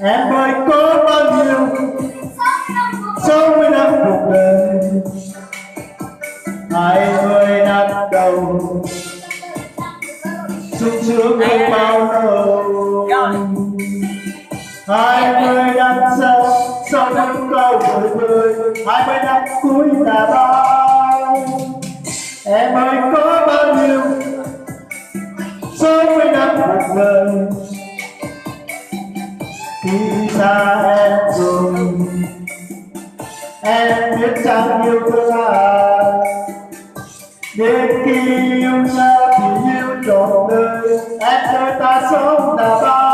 Em ơi có bao nhiêu 60 năm cuộc đời, 20 năm đầu sung sướng không bao lâu, 20 năm sau sau những câu vơi vơi, 20 năm cuối là bao. Em ơi có bao nhiêu 60 năm cuộc đời, khi xa em rồi em biết chẳng yêu thương ai, đến khi yêu nhau thì yêu trọn đời. Em ơi ta sống là bao